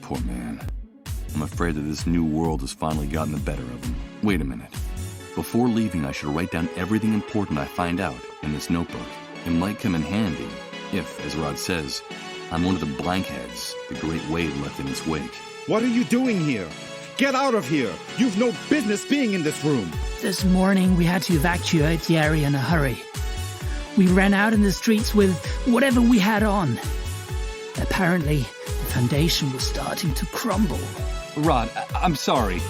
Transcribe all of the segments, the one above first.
Poor man. I'm afraid that this new world has finally gotten the better of him. Wait a minute. Before leaving, I should write down everything important I find out in this notebook. It might come in handy if, as Rod says, I'm one of the blankheads the Great Wave left in its wake. What are you doing here? Get out of here! You've no business being in this room! This morning, we had to evacuate the area in a hurry. We ran out in the streets with whatever we had on. Apparently, the foundation was starting to crumble. Rod, I'm sorry.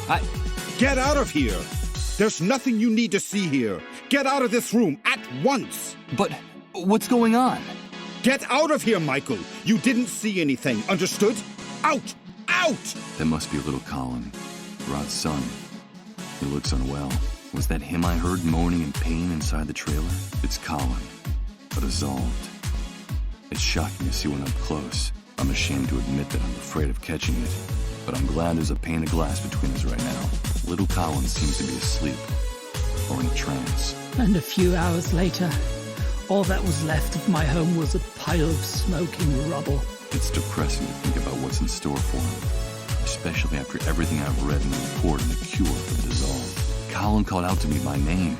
Get out of here! There's nothing you need to see here. Get out of this room at once! But what's going on? Get out of here, Michael! You didn't see anything, understood? Out! Out! That must be little Colin, Rod's son. He looks unwell. Was that him I heard moaning in pain inside the trailer? It's Colin, but dissolved. It's shocking to see one up close. I'm ashamed to admit that I'm afraid of catching it, but I'm glad there's a pane of glass between us right now. Little Colin seems to be asleep, or in a trance. And a few hours later, all that was left of my home was a pile of smoking rubble. It's depressing to think about what's in store for him, especially after everything I've read in the report on the cure for dissolve. Colin called out to me by name.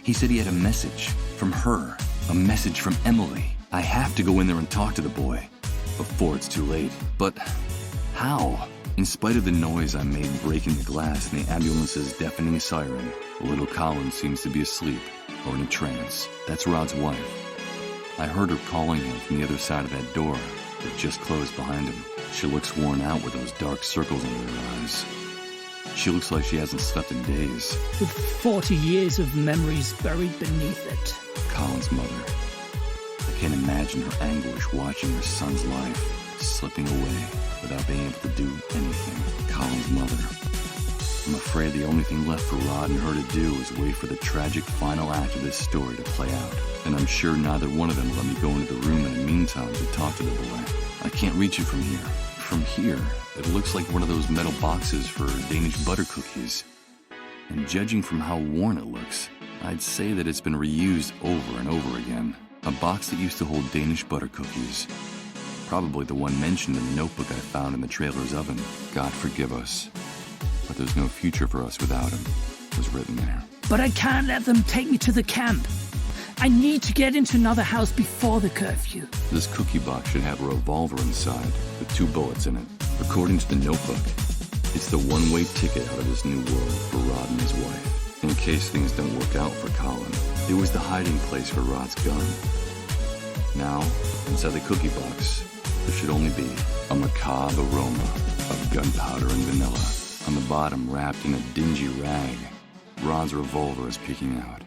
He said he had a message from her, a message from Emily. I have to go in there and talk to the boy before it's too late. But how? In spite of the noise I made breaking the glass and the ambulance's deafening siren, little Colin seems to be asleep or in a trance. That's Rod's wife. I heard her calling him from the other side of that door that just closed behind him. She looks worn out with those dark circles under her eyes. She looks like she hasn't slept in days. With 40 years of memories buried beneath it. Colin's mother. I can't imagine her anguish watching her son's life slipping away without being able to do anything. Colin's mother. I'm afraid the only thing left for Rod and her to do is wait for the tragic final act of this story to play out. And I'm sure neither one of them will let me go into the room in the meantime to talk to the boy. I can't reach it from here. From here, it looks like one of those metal boxes for Danish butter cookies. And judging from how worn it looks, I'd say that it's been reused over and over again. A box that used to hold Danish butter cookies. Probably the one mentioned in the notebook I found in the trailer's oven. God forgive us, but there's no future for us without him, was written there. But I can't let them take me to the camp. I need to get into another house before the curfew. This cookie box should have a revolver inside with 2 bullets in it. According to the notebook, it's the one-way ticket out of this new world for Rod and his wife. In case things don't work out for Colin, it was the hiding place for Rod's gun. Now, inside the cookie box, there should only be a macabre aroma of gunpowder and vanilla. On the bottom, wrapped in a dingy rag, Rod's revolver is peeking out.